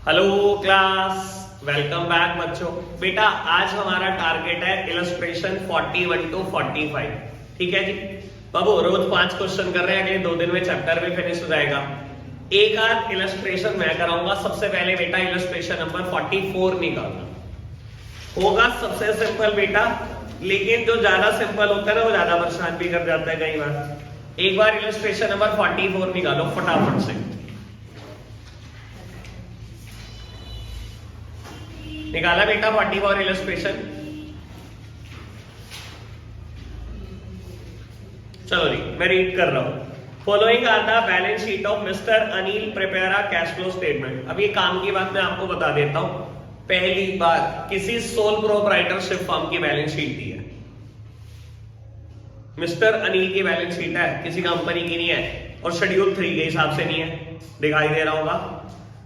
Hello class, welcome back बच्चों। बेटा आज हमारा टारगेट है इलस्ट्रेशन 41 to 45। ठीक है जी बाबू, रोज 5 क्वेश्चन कर रहे हैं, अगले 2 दिन में चैप्टर भी फिनिश हो जाएगा। एक आध इलस्ट्रेशन मैं कराऊंगा। सबसे पहले बेटा इलस्ट्रेशन नंबर 44 निकालना होगा। सबसे सिंपल बेटा, लेकिन जो ज्यादा सिंपल होता है ना वो ज्यादा परेशान भी कर जाता है कई बार। एक बार इलस्ट्रेशन नंबर 44 निकालो फटाफट से। निकाला बेटा 44 इलस्ट्रेशन। चलो जी, मैं रीड कर रहा हूं। Following are the balance sheet of mister Anil prepare a cash flow statement. अब ये काम की बात मैं आपको बता देता हूं। पहली बात, किसी सोल प्रोप्राइटरशिप फर्म की बैलेंस शीट दी है। मिस्टर अनिल की बैलेंस शीट है, किसी कंपनी की नहीं है और शेड्यूल 3 के हिसाब से नहीं है। दिखाई दे रहा होगा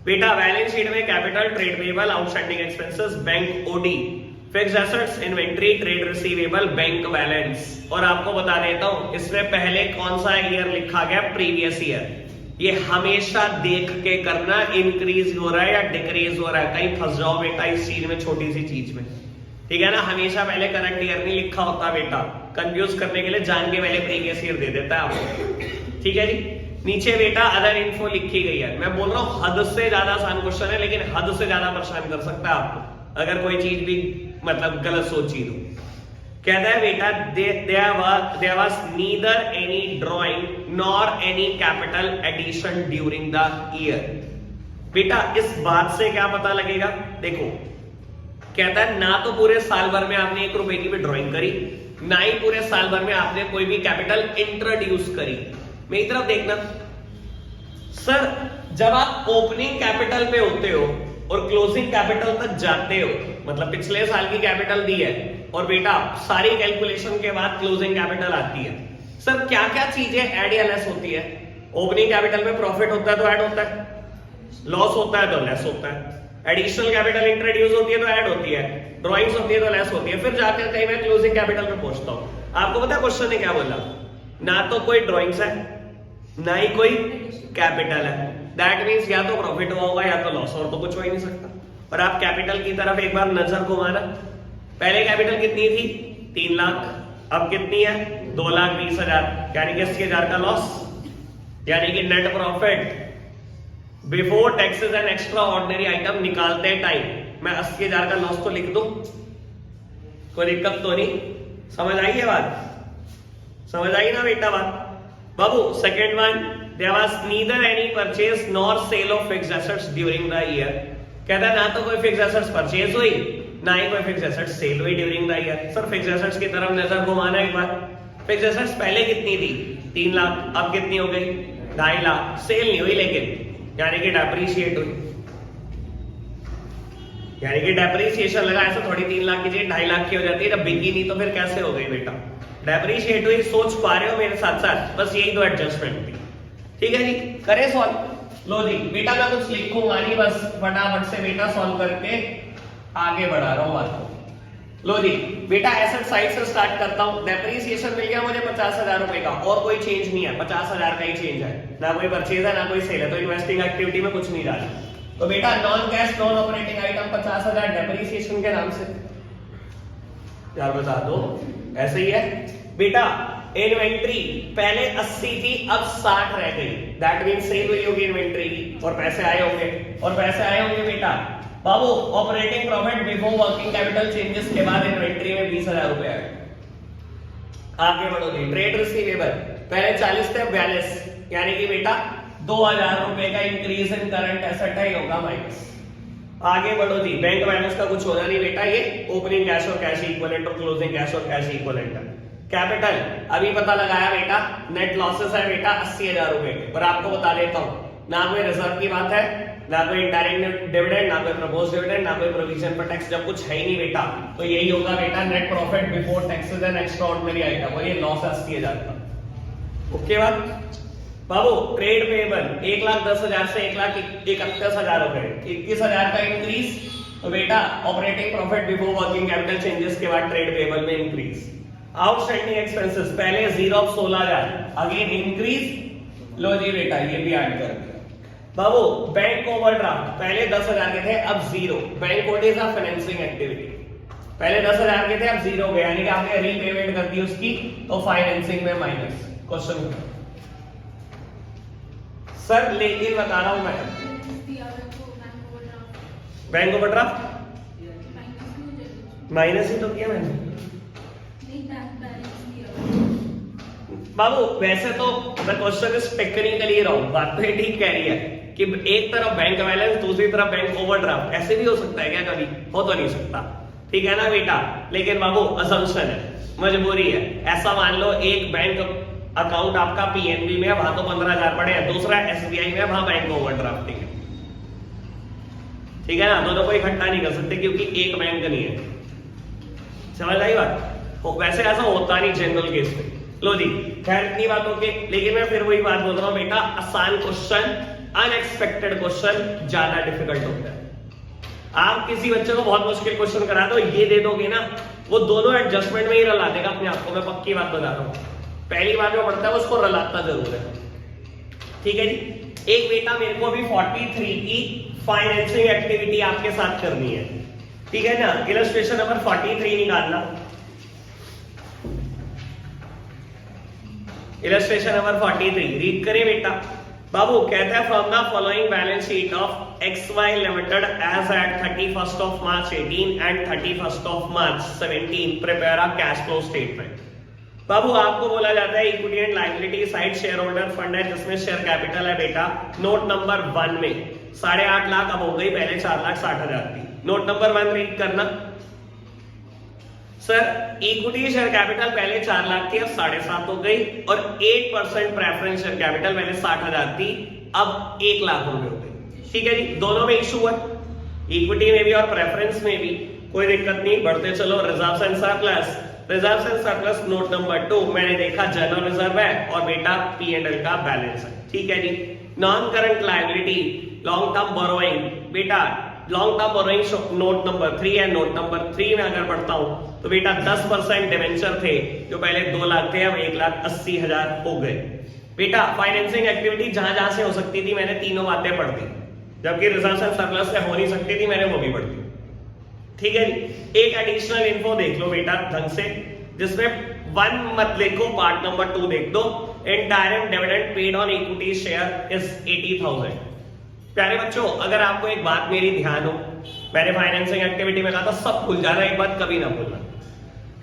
बेटा। बैलेंस शीट में capital, trade payable, outstanding expenses, bank OD, fixed assets, inventory, trade receivable, bank balance. और आपको बता देता हूं इसमें पहले कौन सा ईयर लिखा गया, प्रीवियस ईयर। ये हमेशा देख के करना, इंक्रीज हो रहा है या डिक्रीज हो रहा है। कहीं फंस जाओ बेटा इस चीज में, छोटी सी चीज में, ठीक है ना। हमेशा पहले करंट ईयर नहीं लिखा होता बेटा, कंफ्यूज करने के लिए जान के पहले प्रीवियस ईयर दे देता है आपको। ठीक है जी। नीचे बेटा अदर इन्फो लिखी गई है। मैं बोल रहा हूं हद से ज्यादा आसान क्वेश्चन है, लेकिन हद से ज्यादा परेशान कर सकता है आपको अगर कोई चीज भी मतलब गलत सोची तो। कहता है बेटा there was neither any drawing nor any capital addition during the year। बेटा इस बात से क्या पता लगेगा, देखो कहता है ना तो पूरे साल भर में आपने 1 रुपए की भी ड्राइंग करी, ना ही पूरे साल भर में आपने कोई भी कैपिटल इंट्रोड्यूस करी। मेरी तरफ देखना सर, जब आप ओपनिंग कैपिटल पे होते हो और क्लोजिंग कैपिटल तक जाते हो, मतलब पिछले साल की कैपिटल दी है और बेटा सारी कैलकुलेशन के बाद क्लोजिंग कैपिटल आती है। सर क्या क्या चीजें ऐड या लेस होती है? ओपनिंग कैपिटल में प्रॉफिट होता है तो ऐड होता है, लॉस होता है तो लेस होता है, एडिशनल कैपिटल इंट्रोड्यूस होती है तो ऐड होती है, ड्रॉइंग्स होती है तो लेस होती है। फिर जाकर कहीं मैं क्लोजिंग कैपिटल में पहुंचता हूं। आपको पता है क्वेश्चन ने क्या बोला? ना तो कोई ड्रॉइंग्स है ना ही कोई कैपिटल है। दैट मींस या तो प्रॉफिट हुआ होगा या तो लॉस, और तो कुछ हो ही नहीं सकता। और आप कैपिटल की तरफ एक बार नजर घुमाना। पहले कैपिटल कितनी थी? 3 लाख। अब कितनी है? 2,20,000। यानी कि 80,000 का लॉस, यानी कि net profit before taxes and extra ordinary item निकालते टाइम मैं 80,000 का लॉस तो लिख दूं, कोई दिक्कत तो नहीं। समझ आई है बात? समझ आई ना बेटा बात? बाबू second one, there was neither any purchase nor sale of fixed assets during the year। कहता है ना तो कोई फिक्स एसेट्स परचेज हुई ना ही कोई फिक्स एसेट्स सेल हुई during the year. Sir fix assets की तरफ नजर घुमाना एक बार। फिक्स एसेट्स पहले कितनी थी? 3 लाख। अब कितनी हो गई? 2.5 लाख। सेल नहीं हुई लेकिन, यानी कि डेप्रीशिएट हुई, यानी कि डेप्रीसिएशन लगा। ऐसा थोड़ी 3 लाख की चीज 2.5 लाख की हो जाती है, जब बिकी नहीं तो फिर कैसे हो गई बेटा? डेप्रीशिएट हुई। सोच पा रहे हो मेरे साथ साथ? बस यही तो एडजस्टमेंट थी। ठीक है जी, करे सॉल्व। लो जी बेटा मैं कुछ लिखूंगा नहीं, बस फटाफट से बेटा सॉल्व करके आगे बढ़ा रहा हूं बात को। लो जी बेटा एसेट साइड से स्टार्ट करता हूं। डेप्रीसिएशन मिल गया मुझे 50,000 रुपए का, और कोई चेंज नहीं है, 50,000 का ही चेंज है, ना कोई परचेज है ना कोई सेल है, तो इन्वेस्टिंग एक्टिविटी में कुछ नहीं डाला। तो बेटा non cash non operating item 50,000 depreciation के नाम से यार बता दो, ऐसे ही है बेटा। इन्वेंट्री पहले 80 थी, अब 60 रह गई। दैट मींस सेल हुई होगी इन्वेंट्री की और पैसे आए होंगे, और पैसे आए होंगे बेटा बाबू operating profit before working capital changes के बाद इन्वेंट्री में 20,000 रुपए आए। आगे बढ़ोगे। ट्रेड रिसीवेबल पहले 40 थे, 42, यानी कि बेटा 2,000 रुपए का इंक्रीज इन करंट एसेट है, होगा माइनस। आगे बढ़ो जी। बैंक बैलेंस का कुछ होना नहीं बेटा, ये ओपनिंग कैश और कैश इक्विवेलेंट और क्लोजिंग कैश और कैश इक्विवेलेंट है। कैपिटल अभी पता लगाया बेटा, नेट लॉसेस है बेटा 80,000 रुपए के। पर आपको बता देता हूं, ना कोई रिजर्व की बात है, ना कोई इंडायरेक्ट डिविडेंड, ना कोई प्रपोज्ड डिविडेंड, ना कोई प्रोविजन पर टैक्स। जब कुछ है ही नहीं बेटा तो यही होगा बेटा net profit before taxes and extra ordinary item, और ये लॉस 80,000 का। ओके बात बाबू। ट्रेड पेबल 1,10,000 से 1,31,000 रुपए, 21,000 का इंक्रीज। तो बेटा operating profit before working capital changes के बाद ट्रेड पेबल में इंक्रीज। आउटस्टैंडिंग एक्सपेंसेस पहले 0 of 16,000, अगेन इंक्रीज। लो जी बेटा ये भी ऐड कर। बाबू बैंक ओवरड्राफ्ट पहले 10,000 के थे, अब 0। Bank OD is a financing activity. पहले 10,000 के थे, अब 0 हो गया, यानी कि आपने रीपेमेंट कर दी उसकी, तो फाइनेंसिंग में माइनस। क्वेश्चन सर लेकिन बता रहा हूं मैं, बैंक ओवरड्राफ्ट माइनस ही तो किया मैंने बाबू। वैसे तो the question is technically wrong, बात तो ये ठीक कह रही है कि एक तरफ बैंक बैलेंस दूसरी तरफ बैंक ओवरड्राफ्ट, ऐसे भी हो सकता है क्या? कभी हो तो नहीं सकता, ठीक है ना बेटा। लेकिन बाबू असम्पशन है, मजबूरी है। ऐसा मान लो एक बैंक अकाउंट आपका पीएनबी में है, वहां तो 15,000 पड़े हैं, दूसरा एसबीआई में, वहां बैंक ओवरड्राफ्ट है, ठीक है ना। दोनों को इकट्ठा नहीं कर सकते क्योंकि एक बैंक नहीं है, समझ आई बात। वैसे ऐसा होता नहीं जनरल केस में। लो जी, खैर इतनी बातों के, लेकिन मैं फिर वही बात बोल रहा हूं बेटा, आसान क्वेश्चन, अनएक्सपेक्टेड क्वेश्चन ज्यादा डिफिकल्ट होता है। आप किसी बच्चे को बहुत मुश्किल क्वेश्चन करा दो, ये दे दोगे ना, वो दोनों एडजस्टमेंट में ही रला देगा अपने आप को, मैं पक्की बात बता रहा हूं। पहली बार जो पढ़ता है उसको रलाता जरूर है, ठीक है जी। एक बेटा मेरे को अभी 43 की फाइनेंसिंग एक्टिविटी आपके साथ करनी है, ठीक है ना। इलस्ट्रेशन नंबर 43 निकालना, इलस्ट्रेशन नंबर 43 रीड करें बेटा। बाबू कहता है from the following balance sheet of XY limited as at 31st of March 18 and 31st of March 17 prepare a cash flow statement. बाबू आपको बोला जाता है equity and liability side share holder fund है जिसमें शेयर कैपिटल है बेटा। Note number 1 में 8.5 लाख अब हो गई, पहले 4,60,000 थी। नोट नंबर 1 रीड करना सर। इक्विटी शेयर कैपिटल पहले 4 लाख थी, अब 7.5 हो गई, और 8% प्रेफरेंस शेयर कैपिटल पहले 60,000 थी, अब 1 लाख हो गई, ठीक है जी। दोनों में इशू है, इक्विटी में भी और प्रेफरेंस में भी, कोई दिक्कत नहीं, बढ़ते चलो। Reserves and surplus, reserves and surplus note number 2 मैंने देखा जनरल रिजर्व है और बेटा P&L का बैलेंस है, ठीक है जी। Non current liability, long term borrowing, बेटा long term borrowing note number 3 है। नोट नंबर 3 में अगर पढ़ता हूं तो बेटा 10% डिवेंचर थे जो पहले 2 लाख थे, अब 1,80,000 हो गए बेटा। फाइनेंसिंग एक्टिविटी जहां जहां से हो सकती थी मैंने तीनों बातें पढ़ दी, जबकि रिजर्व्स एंड सरप्लस से हो नहीं सकती थी, मैंने वो भी पढ़ दी, ठीक है जी। एक एडिशनल इन्फो देख लो बेटा ढंग से, जिसमें 1 मत लिखो, पार्ट नंबर 2 देख दो। Interim dividend paid on equity share is 80,000। प्यारे बच्चों, अगर आपको एक बात मेरी ध्यान हो, मैंने फाइनेंसिंग एक्टिविटी में कहा था सब भूल जाना, एक बात कभी ना भूलना।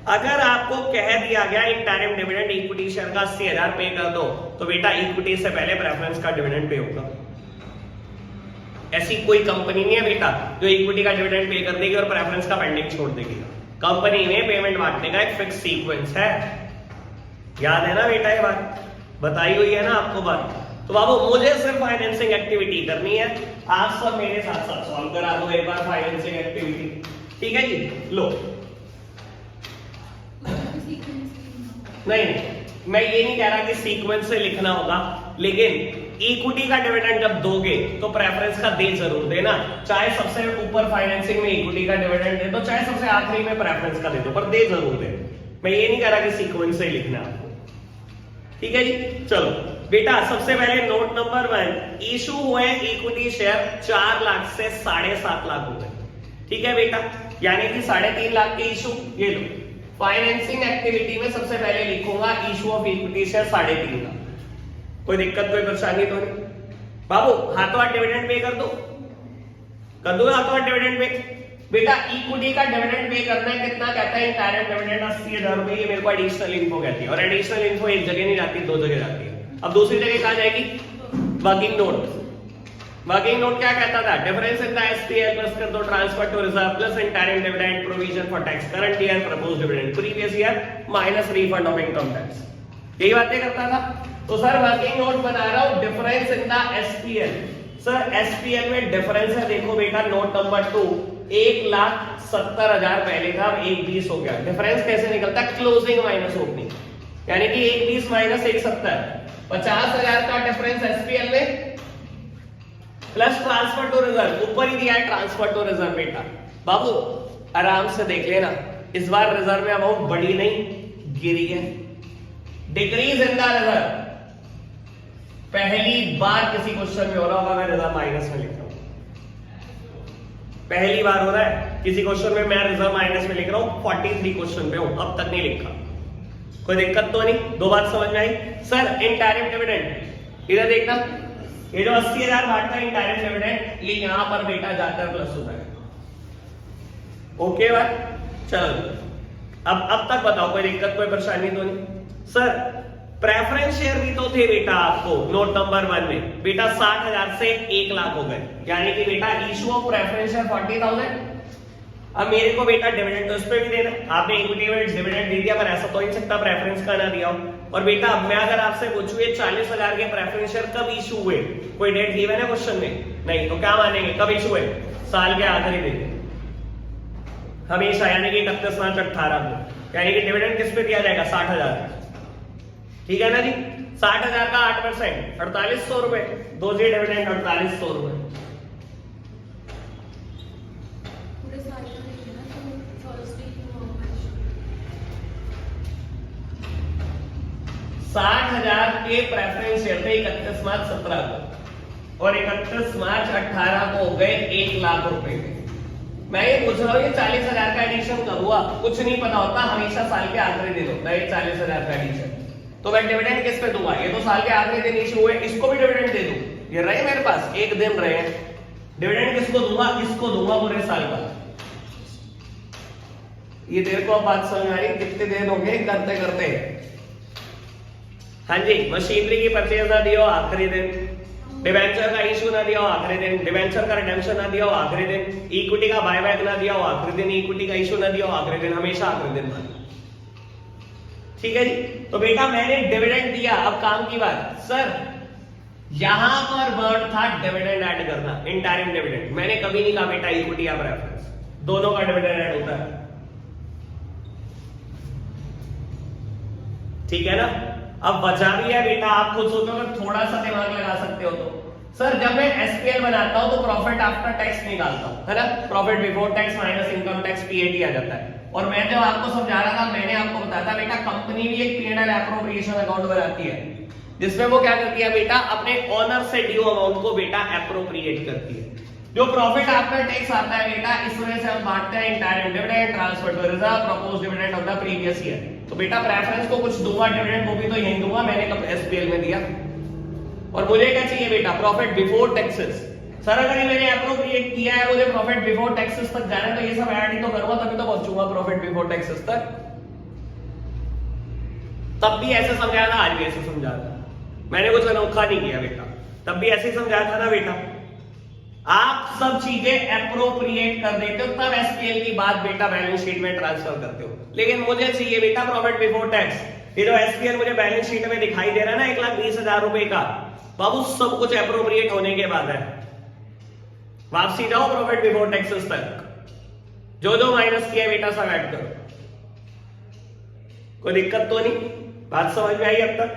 अगर आपको कह दिया गया इंटरिम डिविडेंड इक्विटी शेयर का 80,000 पे कर दो, तो बेटा इक्विटी से पहले प्रेफरेंस का डिविडेंड पे होगा। ऐसी कोई कंपनी नहीं है बेटा जो इक्विटी का डिविडेंड पे कर देगी और प्रेफरेंस का पेंडिंग छोड़ देगी। कंपनी में पेमेंट बांटने का एक फिक्स सीक्वेंस है, याद है ना बेटा, ये बात बताई हुई है ना आपको बात। तो बाबू मुझे सिर्फ फाइनेंसिंग एक्टिविटी करनी है, आप सब मेरे साथ साथ सॉल्व करा दो एक बार फाइनेंसिंग एक्टिविटी, ठीक है जी। लो नहीं, मैं ये नहीं कह रहा कि सीक्वेंस से लिखना होगा, लेकिन इक्विटी का डिविडेंड जब दोगे तो प्रेफरेंस का दे जरूर देना। चाहे सबसे ऊपर फाइनेंसिंग में इक्विटी का डिविडेंड दे दो, चाहे सबसे आखिरी में प्रेफरेंस का दे दो, पर दे जरूर दे। मैं ये नहीं कह रहा कि सीक्वेंस से लिखना आपको, ठीक है जी। चलो बेटा, सबसे पहले नोट नंबर 1, इशू हुए इक्विटी शेयर 4 लाख से 7.5 लाख हो गए, ठीक है बेटा, यानी कि 3.5 लाख के इशू। ये लो, फाइनेंसिंग एक्टिविटी में सबसे पहले लिखूंगा issue of equity share 3.5 lakh. कोई दिक्कत कोई परेशानी तो नहीं बाबू? हाथों हाथ डिविडेंड पे कर दो, कर दो हाथों हाथ डिविडेंड पे। बेटा इक्विटी का डिविडेंड पे करना है, कितना कहता है इंटरिम डिविडेंड 80,000 रुपए, ये मेरे को एडिशनल इन्फो कहती है, और एडिशनल इन्फो एक जगह नहीं जाती, 2 जगह जाती है। अब दूसरी जगह कहां जाएगी? Working note. वर्किंग नोट क्या कहता था? Difference in the SPL plus कर दो transfer to reserve plus interim dividend provision for tax current year proposed dividend previous year minus refund of income tax, यही बातें करता था। तो सर वर्किंग नोट बना रहा हूं, difference in the SPL. Sir SPL में डिफरेंस है, देखो बेटा नोट नंबर 2, 1,70,000 पहले था, अब 1,20 हो गया। डिफरेंस कैसे निकलता है? क्लोजिंग माइनस ओपनिंग, यानी कि 1,20 माइनस 1,70, 50,000 का डिफरेंस एसपीएल में प्लस ट्रांसफर टू रिजर्व, ऊपर ही दिया है ट्रांसफर टू रिजर्व। बेटा बाबू आराम से देख लेना, इस बार रिजर्व में अमाउंट बढ़ी नहीं गिरी है। डिक्रीज इन द रिजर्व, पहली बार किसी क्वेश्चन में हो रहा होगा मैं रिजर्व माइनस में लिख रहा हूं, पहली बार हो रहा है किसी क्वेश्चन में मैं रिजर्व माइनस में लिख रहा हूं, 43 क्वेश्चन पे हूं, अब तक नहीं लिखा, कोई दिक्कत तो नहीं? दो बात समझ में आई? सर इनडायरेक्ट डिविडेंड इधर देखना, ये जो 80,000 बांटता है इनडायरेक्ट डिविडेंड, ये यहां पर बेटा जाता है प्लस होता है। ओके बात, चलो अब तक बताओ कोई दिक्कत कोई परेशानी तो नहीं? सर प्रेफरेंस शेयर भी तो थे बेटा आपको नोट नंबर 1 में, बेटा 60,000 से 1 लाख हो गए, यानी कि बेटा इशू ऑफ प्रेफरेंस शेयर 40,000। अब मेरे को बेटा डिविडेंड तो इस पे भी देना, आपने इक्विटी में डिविडेंड दे दिया, पर ऐसा तो नहीं सकता प्रेफरेंस का ना दिया हो। और बेटा अब मैं अगर आपसे पूछूं ये 40,000 के प्रेफरेंस शेयर कब इशू हुए, कोई डेट दी है ना क्वेश्चन में? नहीं, तो क्या मानेंगे कब इशू हुए? साल के आखिरी दिन हमेशा, यानी कि 31 मार्च 18 को, यानी कि डिविडेंड किस पे दिया जाएगा? 60,000। ठीक है ना जी? 60,000 का 8% 4800 रुपए, दो जी डिविडेंड 4800 रुपए। 60,000 के प्रेफरेंस शेयर थे 31 मार्च 17 को, और 31 मार्च 18 को हो गए 1 लाख रुपए। मैं ये पूछ रहा हूँ ये 40,000 का एडिशन कब हुआ? कुछ नहीं पता होता, हमेशा साल के आखिरी दिन होता है 40,000 का एडिशन। तो मैं डिविडेंड किस पे दूंगा? ये तो साल के आखिरी दिन इशू हुए, इसको भी डिविडेंड दे दूं, ये रहे मेरे पास एक दिन रहे, डिविडेंड किसको दूंगा? इसको दूंगा पूरे साल का। ये देर को अब बात समझ आ रही? कितने दिन हो गए करते करते? हाँ जी, मशीनरी की परचेज ना दिया आखिरी दिन, डिवेंचर का इशू ना दिया आखिरी दिन, डिवेंचर का रिडेम्पशन ना दिया आखिरी दिन, इक्विटी का बायबैक ना दिया आखिरी दिन, इक्विटी का इशू ना दिया आखिरी दिन, हमेशा आखिरी दिन माना। ठीक है जी? तो बेटा मैंने डिविडेंड दिया, अब काम की बात, सर यहां पर वर्ड था डिविडेंड ऐड करना, इनडायरेक्ट डिविडेंड। मैंने कभी नहीं कहा बेटा इक्विटी या प्रेफरेंस, दोनों का डिविडेंड ऐड होता है। ठीक है ना? अब बचा भी है बेटा, आप खुद सोचो अगर थोड़ा सा दिमाग लगा सकते हो तो। सर जब मैं एसपीएल बनाता हूं तो प्रॉफिट आफ्टर टैक्स निकालता हूं, है ना? Profit before tax minus income tax PAT आ जाता है। और मैं जब आपको समझा रहा था मैंने आपको बताया था बेटा कंपनी भी एक पीएनएल एप्रोप्रिएशन अकाउंट बनाती है, जिसमें वो क्या करती है बेटा अपने ओनर से ड्यू अमाउंट को बेटा एप्रोप्रिएट करती है। जो प्रॉफिट आफ्टर टैक्स आता है बेटा इसमें से हम बांटते हैं interim dividend, transfer to reserve, proposed dividend of the previous year. तो बेटा प्रेफरेंस को कुछ दूंगा, डिविडेंड वो भी तो यही दूंगा, मैंने कब एसपीएल में दिया। और मुझे क्या चाहिए बेटा? Profit before taxes. सर अगर ये मैंने एप्रोप्रिएट किया है, मुझे प्रॉफिट बिफोर टैक्सेस तक जाना है, तो ये सब ऐड ही तो करूंगा, तभी तो पहुंचूंगा प्रॉफिट बिफोर टैक्सेस तक। तब भी ऐसे समझाया था, आज भी ऐसे समझाया था, मैंने कुछ अनोखा नहीं किया बेटा, तब भी ऐसे ही समझाया था ना बेटा। आप सब चीजें एप्रोप्रिएट कर देते हो तब एसपीएल की बात बेटा बैलेंस शीट में ट्रांसफर करते हो, लेकिन मुझे चाहिए बेटा प्रॉफिट बिफोर टैक्स। ये जो एसपीएल मुझे बैलेंस शीट में दिखाई दे रहा है ना 1,20,000 रुपए का, बाबू सब कुछ एप्रोप्रिएट होने के बाद है। वापसी जाओ प्रॉफिट बिफोर टैक्सेस तक, जो जो माइनस किया बेटा सब ऐड करो, कोई दिक्कत तो नहीं? बात समझ में आई अब तक?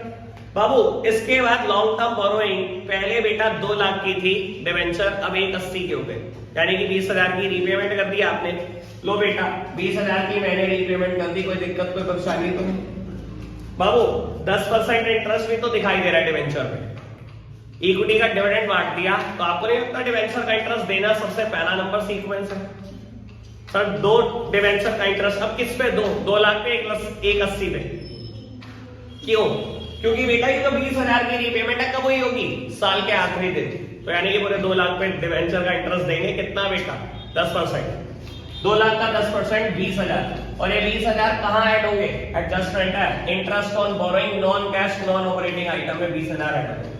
बाबू इसके बाद लॉन्ग टर्म बोरोइंग पहले बेटा 2 लाख की थी डिवेंचर, अब 180 के हो गए, यानी कि 20,000 की रीपेमेंट कर दी आपने। लो बेटा 20,000 की मैंने रीपेमेंट कर दी, कोई दिक्कत कोई परेशानी तो नहीं? बाबू 10% इंटरेस्ट भी तो दिखाई दे रहा है डिवेंचर में, इक्विटी का डिविडेंड बांट दिया, तो आपको नहीं लगता डिवेंचर का इंटरेस्ट देना सबसे पहला नंबर सीक्वेंस है? सर 2 डिवेंचर का इंटरेस्ट, अब किस पे? 2 लाख पे 180 पे, क्यों? क्योंकि बेटा ये तो 20,000 की रीपेमेंट है, कब हुई होगी? साल के आखिरी दिन, तो यानी कि पूरे 2 लाख पे डिवेंचर का इंटरेस्ट देंगे, कितना बेटा? 10%। 2 लाख का 10% 20,000, और ये 20,000 कहां ऐड होंगे? एडजस्टमेंट है, interest on borrowing non cash non operating item में 20,000 ऐड होंगे।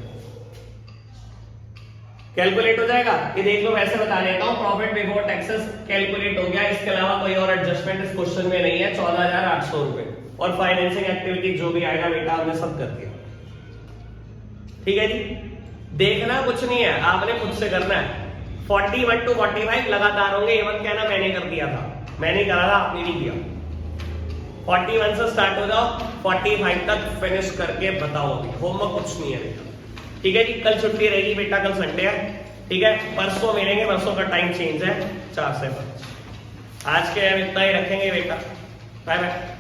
कैलकुलेट हो जाएगा? ये देख लो, वैसे बता देता हूं, प्रॉफिट बिफोर टैक्सेस कैलकुलेट हो गया, इसके अलावा कोई और एडजस्टमेंट इस क्वेश्चन में नहीं है। 14,800 रुपए, और फाइनेंसिंग एक्टिविटी जो भी आएगा बेटा हमने सब कर दिया। ठीक है जी? देखना कुछ नहीं है, आपने खुद से करना है। 41 to 45 लगातार होंगे, ये मत कहना मैंने कर दिया था, मैंने करा था आपने नहीं किया। 41 से स्टार्ट हो जाओ, 45 तक फिनिश करके बताओ, होमवर्क कुछ नहीं है बेटा। ठीक है जी? कल छुट्टी रहेगी बेटा, कल संडे है, ठीक है? परसों मिलेंगे, परसों का टाइम चेंज है 4 से 5। आज के हम इतना ही रखेंगे बेटा, बाय बाय।